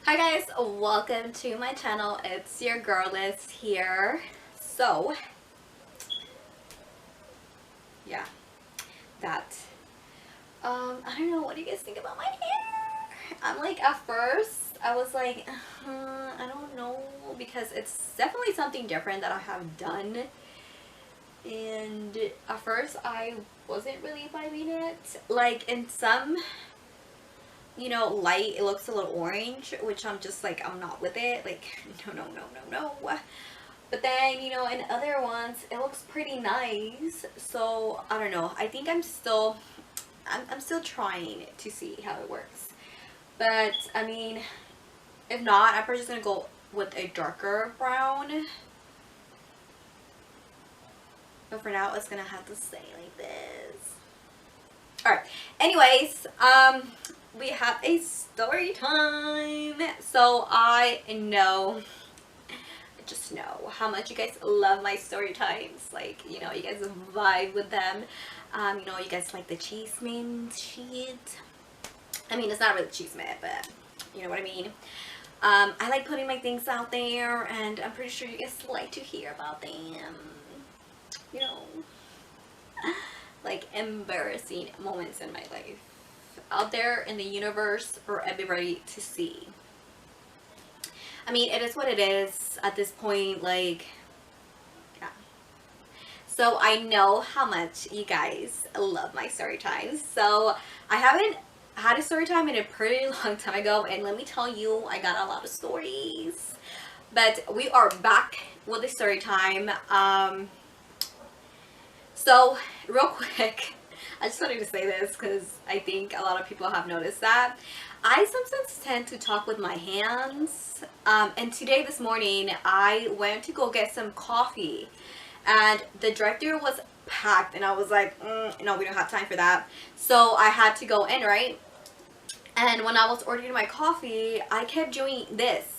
Hi guys, welcome to my channel. It's your girl Liz here. So, yeah, that. I don't know, what do you guys think about my hair? I'm like, at first, I was like, I don't know, because it's definitely something different that I have done. And at first, I wasn't really vibing it. Like, in some light, it looks a little orange, which I'm just like, I'm not with it. Like, no, no, no, no, no. But then, in other ones, it looks pretty nice. So, I don't know. I think I'm still trying to see how it works. But, I mean, if not, I'm probably just going to go with a darker brown. But for now, it's going to have to stay like this. Alright. Anyways, we have a story time. So, I just know how much you guys love my story times. Like, you guys vibe with them. You guys like the chisme shit. I mean, it's not really chisme, but you know what I mean. I like putting my things out there, and I'm pretty sure you guys like to hear about them. You know, like embarrassing moments in my life out there in the universe for everybody to see. I mean, it is what it is at this point, like, yeah. So I know how much you guys love my story times. So I haven't had a story time in a pretty long time ago, and let me tell you, I got a lot of stories. But we are back with the story time. So real quick, I just wanted to say this because I think a lot of people have noticed that I sometimes tend to talk with my hands. And today, this morning, I went to go get some coffee, and the drive-thru was packed, and I was like, no, we don't have time for that. So I had to go in, right? And when I was ordering my coffee, I kept doing this.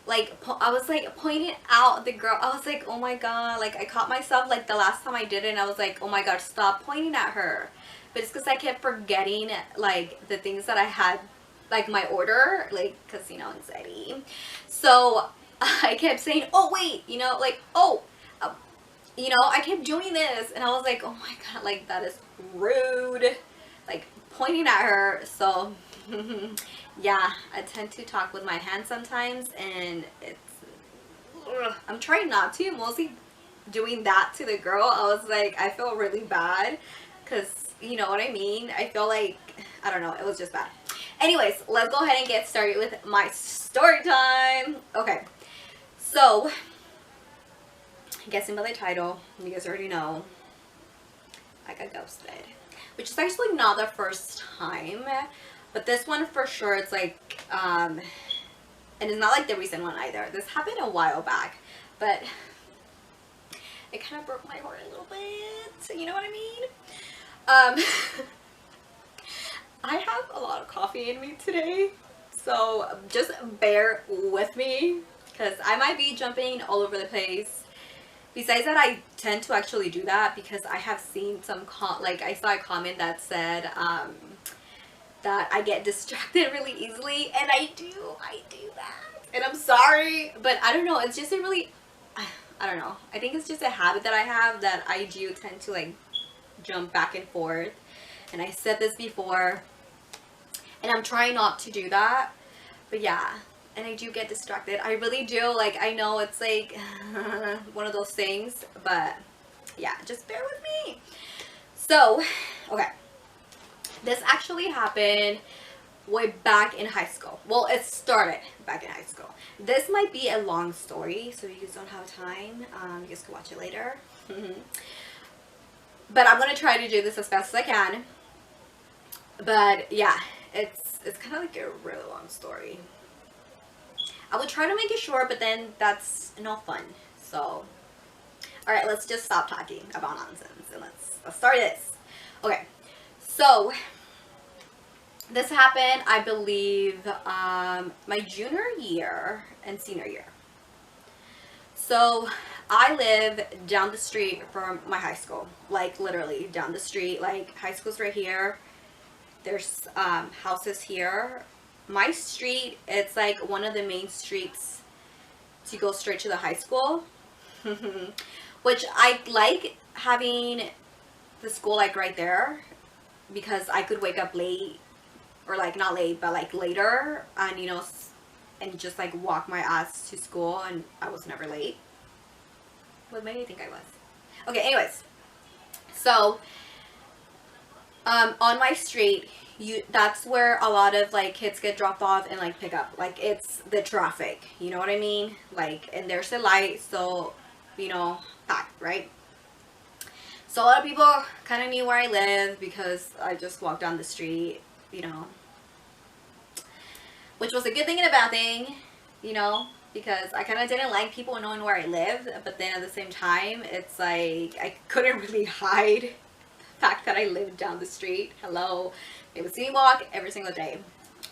Like, I was like pointing out the girl. I was like, oh my god, like I caught myself like the last time I did it, and I was like, oh my god, stop pointing at her. But it's because I kept forgetting like the things that I had, like my order, like, because anxiety. So I kept saying, oh wait, like, oh, I kept doing this, and I was like, oh my god, like that is rude, like pointing at her. So yeah, I tend to talk with my hands sometimes, and I'm trying not to, mostly doing that to the girl. I was like, I feel really bad because you know what I mean. I feel like, I don't know, it was just bad. Anyways, let's go ahead and get started with my story time. Okay, so guessing by the title, you guys already know I got ghosted, which is actually not the first time, but this one for sure, it's like, and it's not like the recent one either. This happened a while back, but it kind of broke my heart a little bit. You know what I mean? I have a lot of coffee in me today, so just bear with me because I might be jumping all over the place. Besides that, I tend to actually do that because I have seen some like I saw a comment that said that I get distracted really easily, and I do that, and I'm sorry, but I don't know, it's just a really, I don't know, I think it's just a habit that I have, that I do tend to like jump back and forth, and I said this before, and I'm trying not to do that, but yeah, and I do get distracted. I really do. Like, I know it's like one of those things, but yeah, just bear with me. So, okay. This actually happened way back in high school. Well, it started back in high school. This might be a long story, so if you guys don't have time, you guys can watch it later. But I'm going to try to do this as fast as I can. But yeah, it's kind of like a really long story. I would try to make it short, but then that's no fun. So, alright, let's just stop talking about nonsense and let's start this. Okay, so this happened, I believe, my junior year and senior year. So I live down the street from my high school, like literally down the street. Like, high school's right here. There's houses here, my street, it's like one of the main streets to go straight to the high school. Which I like having the school like right there, because I could wake up late, or like not late but like later, and you know, and just like walk my ass to school, and I was never late. What made me think I was? Okay, anyways, so on my street, that's where a lot of like kids get dropped off and like pick up. Like, it's the traffic, you know what I mean? Like, and there's a light, so you know, packed, right? So a lot of people kind of knew where I live because I just walked down the street, you know, which was a good thing and a bad thing, you know, because I kind of didn't like people knowing where I lived, but then at the same time, it's like I couldn't really hide the fact that I lived down the street. Hello, they would see me walk every single day,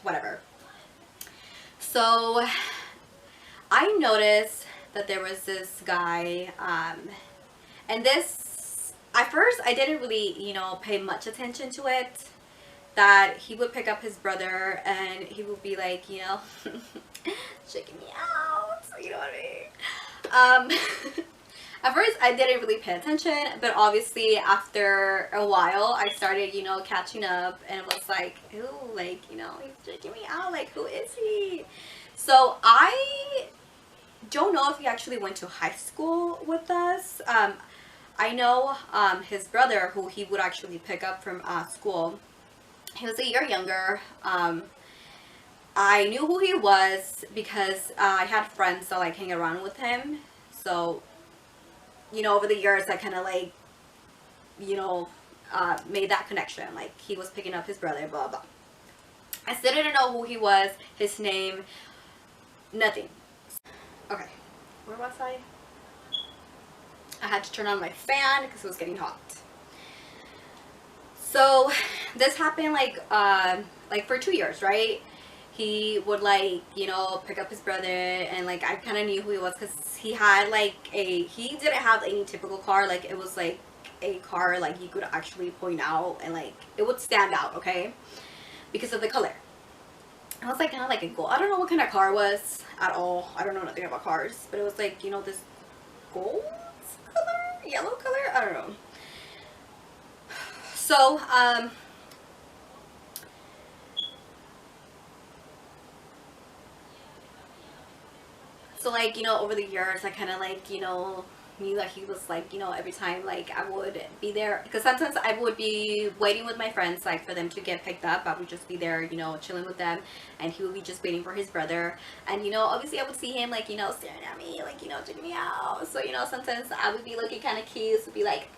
whatever. So I noticed that there was this guy, and this, at first I didn't really, you know, pay much attention to it, that he would pick up his brother and he would be like, you know, checking me out, you know what I mean? At first I didn't really pay attention, but obviously after a while I started, you know, catching up, and it was like, ooh, like, you know, he's checking me out, like, who is he? So I don't know if he actually went to high school with us. I know his brother, who he would actually pick up from school, he was a year younger. I knew who he was because I had friends that like hang around with him. So, you know, over the years I kind of like, you know, made that connection. Like, he was picking up his brother, blah, blah. I still didn't know who he was, his name, nothing. Okay, where was I? I had to turn on my fan because it was getting hot. So this happened like for 2 years, right? He would like, you know, pick up his brother, and like I kind of knew who he was because he had like he didn't have any typical car. Like, it was like a car like you could actually point out, and like it would stand out, okay, because of the color. It was like kind of like a gold. I don't know what kind of car it was at all. I don't know nothing about cars, but it was like, you know, this gold color, yellow color. I don't know. So like, you know, over the years I kind of like, you know, knew that he was like, you know, every time like I would be there, because sometimes I would be waiting with my friends like for them to get picked up. I would just be there, you know, chilling with them, and he would be just waiting for his brother. And you know, obviously I would see him like, you know, staring at me, like, you know, checking me out. So, you know, sometimes I would be looking kind of cute, would be like,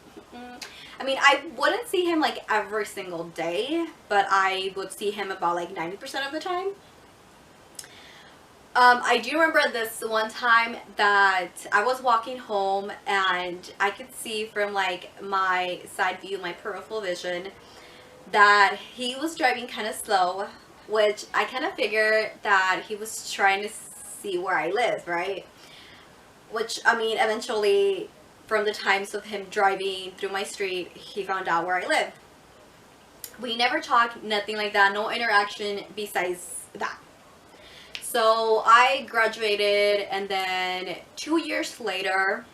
I mean, I wouldn't see him like every single day, but I would see him about like 90% of the time. I do remember this one time that I was walking home, and I could see from like my side view, my peripheral vision, that he was driving kind of slow, which I kind of figured that he was trying to see where I live, right? Which, I mean, eventually, from the times of him driving through my street, he found out where I live. We never talked, nothing like that, no interaction besides that. So I graduated, and then 2 years later,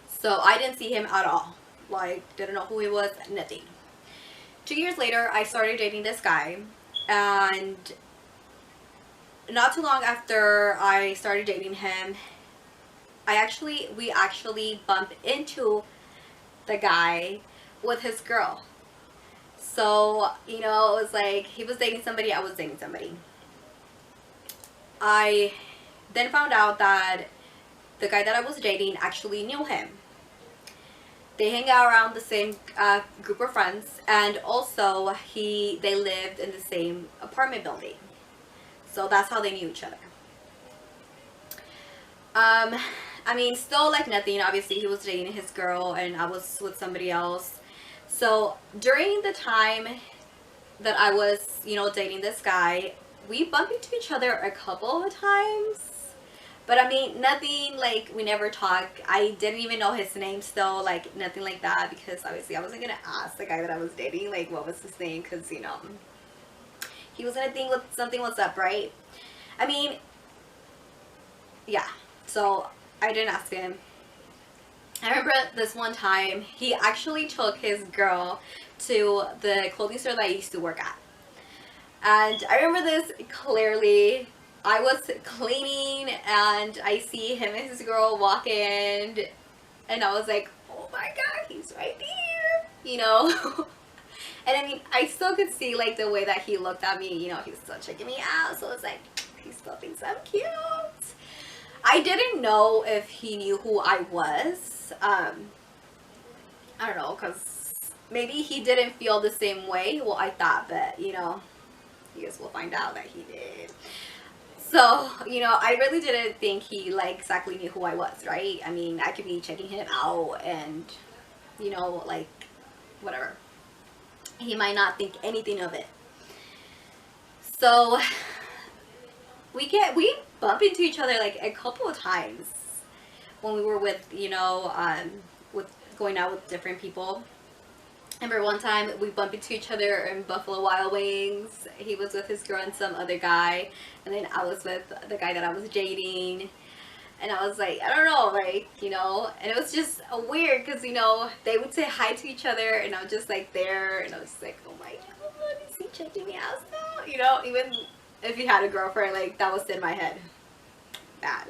so I didn't see him at all. Like, didn't know who he was, nothing. 2 years later, I started dating this guy, and not too long after I started dating him, we actually bumped into the guy with his girl. So, you know, it was like he was dating somebody, I was dating somebody. I then found out that the guy that I was dating actually knew him. They hang out around the same group of friends, and also they lived in the same apartment building. So that's how they knew each other. I mean, still like nothing. Obviously, he was dating his girl, and I was with somebody else. So during the time that I was, you know, dating this guy, we bumped into each other a couple of times, but I mean, nothing like, we never talked. I didn't even know his name still, like nothing like that, because obviously I wasn't gonna ask the guy that I was dating like what was his name, because you know, he was gonna think something was up, right? I mean, yeah. So I didn't ask him. I remember this one time he actually took his girl to the clothing store that I used to work at. And I remember this clearly. I was cleaning and I see him and his girl walk in, and I was like, oh my god, he's right there, you know? And I mean, I still could see like the way that he looked at me, you know, he was still checking me out, so it's like, he still thinks I'm cute. I didn't know if he knew who I was. I don't know, because maybe he didn't feel the same way. Well, I thought, but you know, you guys will find out that he did. So, you know, I really didn't think he like exactly knew who I was, right? I mean, I could be checking him out and, you know, like, whatever. He might not think anything of it. So, we bump into each other like a couple of times when we were with, you know, with going out with different people. I remember one time we bumped into each other in Buffalo Wild Wings. He was with his girl and some other guy, and then I was with the guy that I was dating. And I was like, I don't know, like, you know, and it was just weird because, you know, they would say hi to each other and I was just like there, and I was like, oh my god, is he checking me out still? You know, even if he had a girlfriend, like, that was in my head. Bad.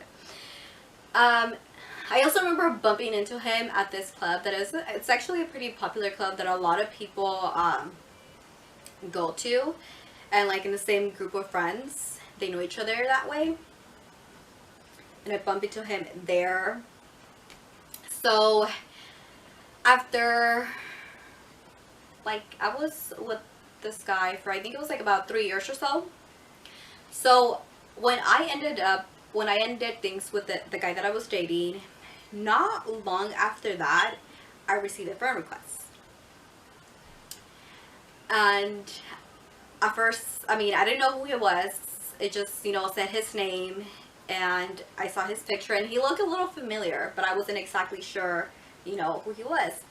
I also remember bumping into him at this club that is, it's actually a pretty popular club that a lot of people go to, and like in the same group of friends, they know each other that way. And I bumped into him there. So after, like, I was with this guy for, I think it was like about 3 years or so. So when I ended things with the guy that I was dating, not long after that, I received a friend request. And at first, I mean, I didn't know who he was. It just, you know, said his name, and I saw his picture, and he looked a little familiar, but I wasn't exactly sure, you know, who he was.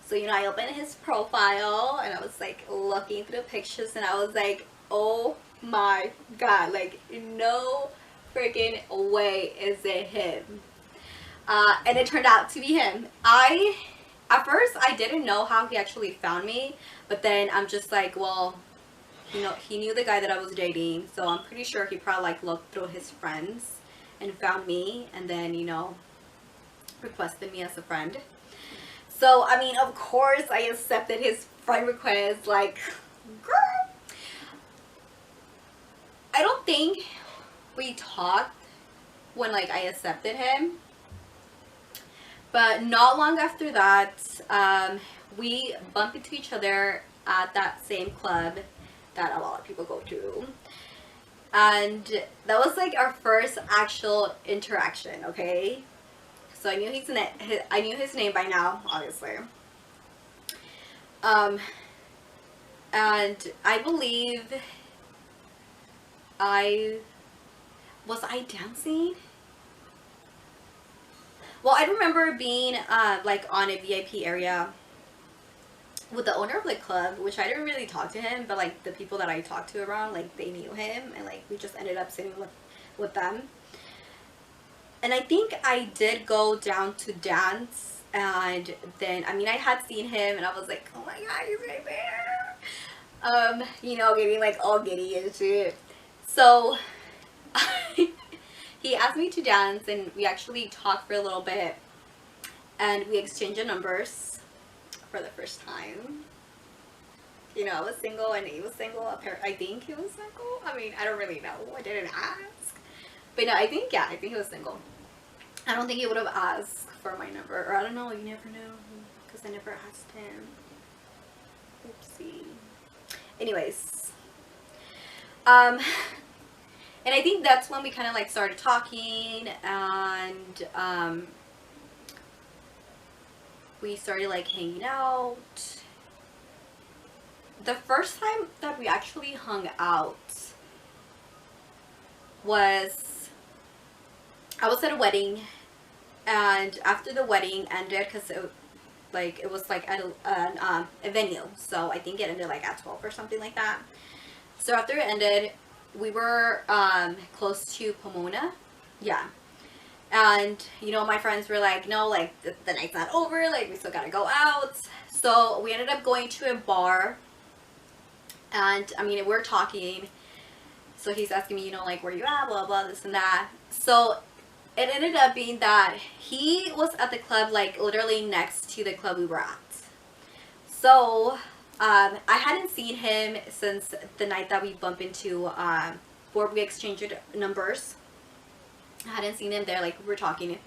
So, you know, I opened his profile, and I was, like, looking through the pictures, and I was like, oh my god, like, no freaking way is it him. And it turned out to be him. At first, I didn't know how he actually found me, but then I'm just like, well, you know, he knew the guy that I was dating, so I'm pretty sure he probably, like, looked through his friends and found me, and then, you know, requested me as a friend. So, I mean, of course, I accepted his friend request, like, girl. I don't think we talked when, like, I accepted him. But not long after that, we bumped into each other at that same club that a lot of people go to. And that was like our first actual interaction, okay? So I knew his name by now, obviously. And I believe was I dancing? Well, I remember being like on a VIP area with the owner of the club, which I didn't really talk to him, but like the people that I talked to around, like they knew him, and like we just ended up sitting with them. And I think I did go down to dance, and then, I mean, I had seen him and I was like, oh my god, he's right there. You know, getting like all giddy and shit. So he asked me to dance, and we actually talked for a little bit, and we exchanged numbers for the first time. You know, I was single and he was single. I think he was single. I mean, I don't really know. I didn't ask. But no, I think he was single. I don't think he would have asked for my number. Or I don't know. You never know. Because I never asked him. Oopsie. Anyways. And I think that's when we kind of like started talking, and we started like hanging out. The first time that we actually hung out was, I was at a wedding, and after the wedding ended, because it was like at a venue, so I think it ended like at 12 or something like that. So after it ended, we were close to Pomona. Yeah. And, you know, my friends were like, no, like, the night's not over. Like, we still gotta go out. So we ended up going to a bar. And, I mean, we're talking. So he's asking me, you know, like, where you at, blah, blah, this and that. So it ended up being that he was at the club, like, literally next to the club we were at. So I hadn't seen him since the night that we bumped into, where we exchanged numbers. I hadn't seen him there, like, we were talking.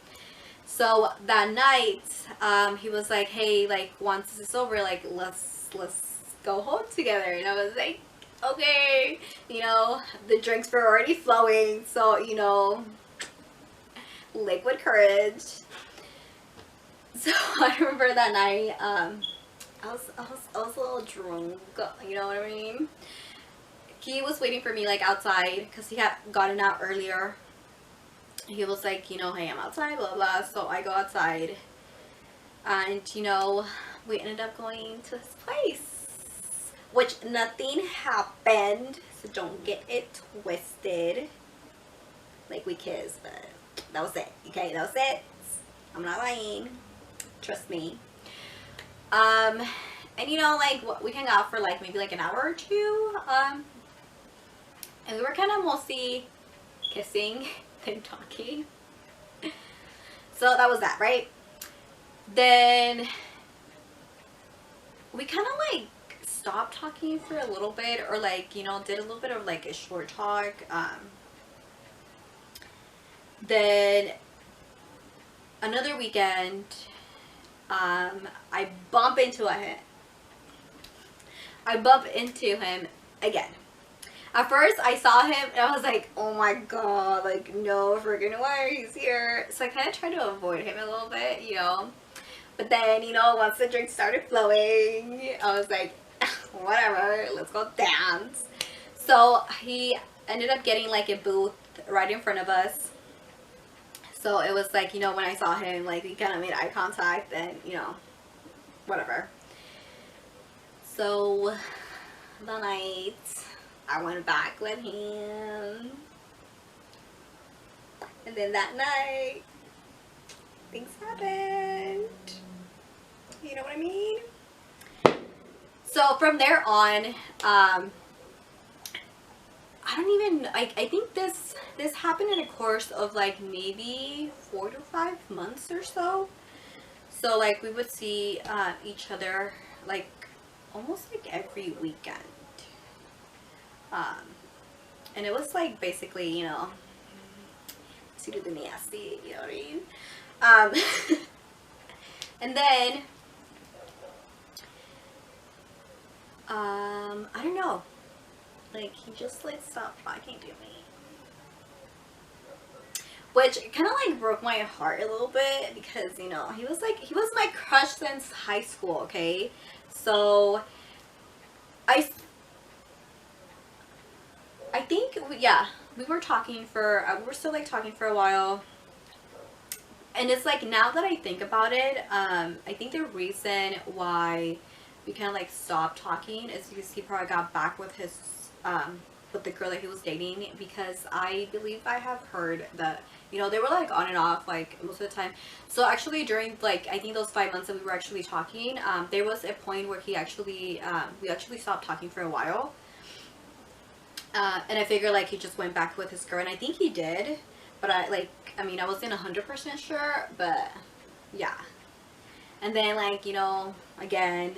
So that night, he was like, hey, like, once this is over, like, let's go home together. And I was like, okay. You know, the drinks were already flowing, so, you know, liquid courage. So I remember that night, I was a little drunk, you know what I mean? He was waiting for me, like, outside, because he had gotten out earlier. He was like, you know, hey, I'm outside, blah, blah. So I go outside. And, you know, we ended up going to this place. Which nothing happened. So don't get it twisted. Like, we kissed, but that was it. Okay, that was it. I'm not lying. Trust me. And, you know, like, we hung out for, like, maybe, like, an hour or two. And we were kind of mostly kissing and talking. So that was that, right? Then we kind of like stopped talking for a little bit, or like, you know, did a little bit of like a short talk. Then another weekend, I bump into him again. At first, I saw him, and I was like, oh my god, like, no freaking way, he's here. So I kind of tried to avoid him a little bit, you know. But then, you know, once the drinks started flowing, I was like, whatever, let's go dance. So he ended up getting, like, a booth right in front of us. So it was like, you know, when I saw him, like, we kind of made eye contact, and, you know, whatever. So the night I went back with him, and then that night things happened, you know what I mean? So from there on, I think this happened in a course of like maybe 4 to 5 months or so. So like we would see each other like almost like every weekend. And it was like basically, you know, to do the nasty, you know what I mean? And then, I don't know, like he just like stopped talking to me. Which kind of like broke my heart a little bit because, you know, he was my crush since high school, okay? So, I think, yeah, we were talking for, we were still like talking for a while. And it's like, now that I think about it, I think the reason why we kind of like stopped talking is because he probably got back with his, with the girl that he was dating, because I believe I have heard that, you know, they were like on and off like most of the time. So actually during like, I think those 5 months that we were actually talking, there was a point where he actually, we actually stopped talking for a while. And I figured like he just went back with his girl, and I think he did, but I wasn't 100% sure, but yeah. And then like, you know, again,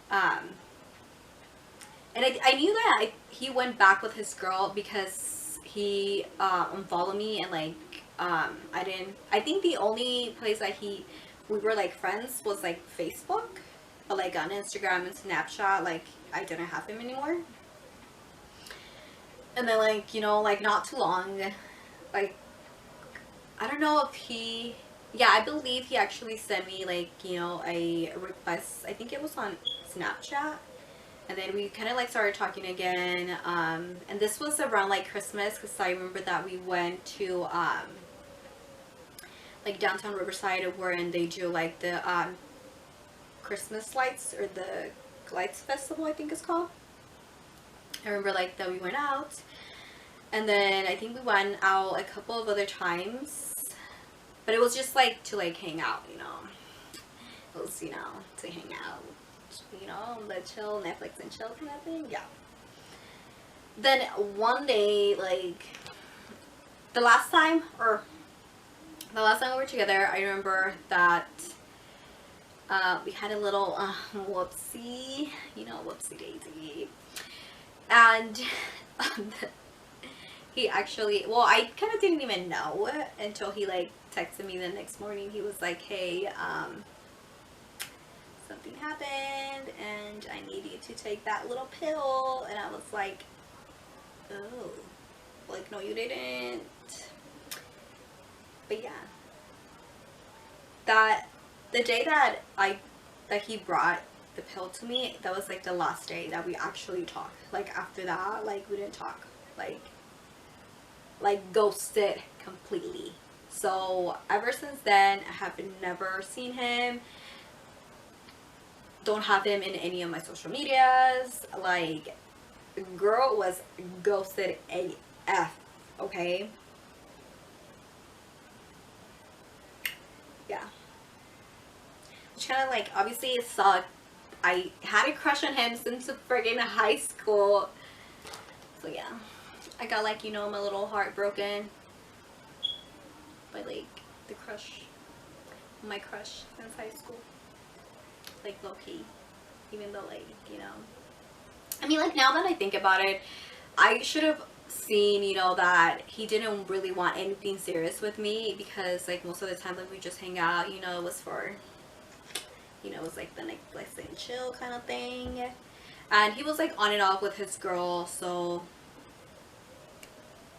and I knew that he went back with his girl because he unfollowed me, and like I think the only place that we were like friends was like Facebook, but like on Instagram and Snapchat, like I didn't have him anymore. And then like, you know, like not too long, like I don't know if yeah, I believe he actually sent me like, you know, a request. I think it was on Snapchat. And then we kind of like started talking again. And this was around like Christmas, because I remember that we went to like downtown Riverside, wherein they do like the Christmas lights, or the lights festival, I think it's called. I remember like that we went out, and then I think we went out a couple of other times, but it was just like to like hang out, you know. It was, you know, to hang out, you know, the chill, Netflix and chill kind of thing. Yeah. Then one day, like the last time we were together, I remember that we had a little whoopsie, you know, whoopsie daisy. And he actually, well, I kind of didn't even know until he like texted me the next morning. He was like, hey, something happened and I need you to take that little pill. And I was like, oh, like, no, you didn't. But yeah, that the day that he brought the pill to me, that was like the last day that we actually talked. Like after that, like we didn't talk, like ghosted completely. So ever since then, I have never seen him, don't have him in any of my social medias. Like, girl was ghosted AF, okay? Yeah. Which kind of like, obviously it sucked. I had a crush on him since friggin' high school. So yeah, I got like, you know, my little heart broken by like the crush, my crush since high school. Like low key, even though like, you know, I mean, like now that I think about it, I should have seen, you know, that he didn't really want anything serious with me, because like most of the time like we just hang out, you know, it was for, you know, it was like the Netflix and chill kind of thing. And he was like on and off with his girl, so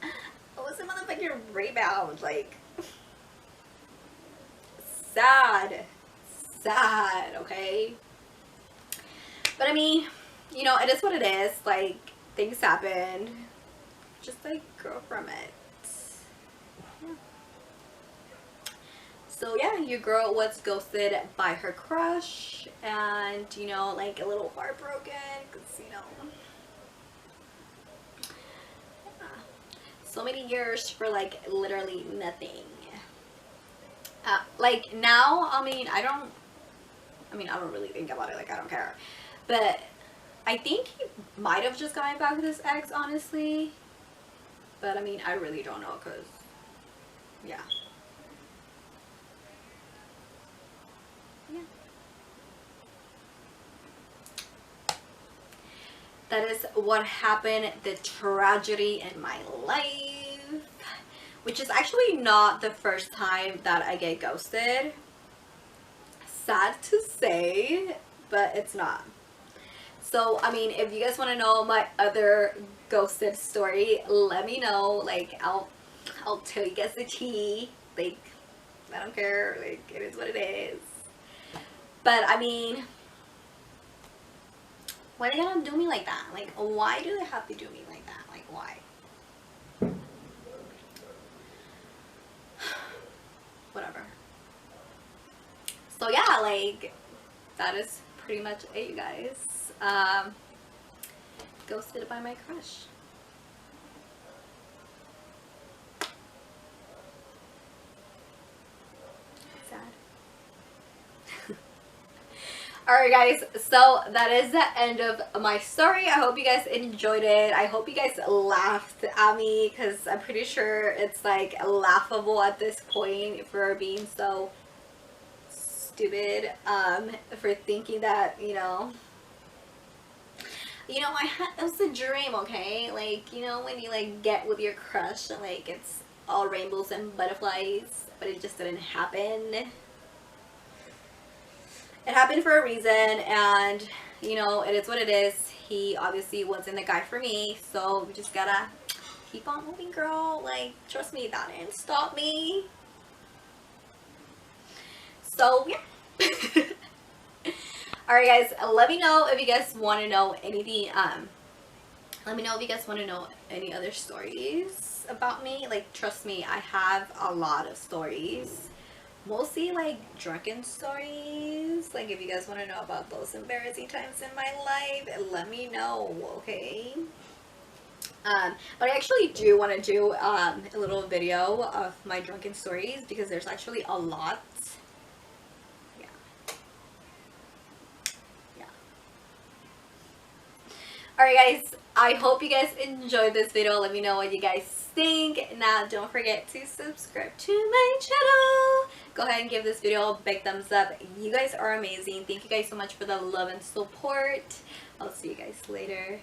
it was a motherfucking rebound. Like, sad, okay? But I mean, you know, it is what it is. Like, things happen. Just like grow from it. Yeah. So yeah, your girl was ghosted by her crush, and you know, like a little heartbroken, because you know, yeah. So many years for like literally nothing. Like now, I mean, I don't really think about it. Like, I don't care, but I think he might have just gotten back with his ex, honestly. But I mean, I really don't know, because yeah. That is what happened, the tragedy in my life, which is actually not the first time that I get ghosted. Sad to say, but it's not. So, I mean, if you guys want to know my other ghosted story, let me know. Like, I'll tell you guys the tea. Like, I don't care. Like, it is what it is. But, I mean, why they gotta do me like that? Like, why do they have to do me like that? Like, why? Whatever. So yeah, like, that is pretty much it, you guys. Ghosted by my crush. Sad. Alright guys, so that is the end of my story. I hope you guys enjoyed it. I hope you guys laughed at me, because I'm pretty sure it's like laughable at this point for being so stupid, for thinking that, you know, it was a dream, okay? Like, you know, when you like get with your crush and like it's all rainbows and butterflies, but it just didn't happen. It happened for a reason, and you know, it is what it is. He obviously wasn't the guy for me, so we just gotta keep on moving, girl. Like, trust me, that didn't stop me. So yeah. Alright guys, let me know if you guys want to know anything. Let me know if you guys want to know any other stories about me. Like, trust me, I have a lot of stories. Mostly like drunken stories. Like, if you guys want to know about those embarrassing times in my life, let me know, okay? But I actually do want to do a little video of my drunken stories because there's actually a lot. Yeah. Yeah. Alright guys, I hope you guys enjoyed this video. Let me know what you guys think. Now don't forget to subscribe to my channel. Go ahead and give this video a big thumbs up. You guys are amazing. Thank you guys so much for the love and support. I'll see you guys later.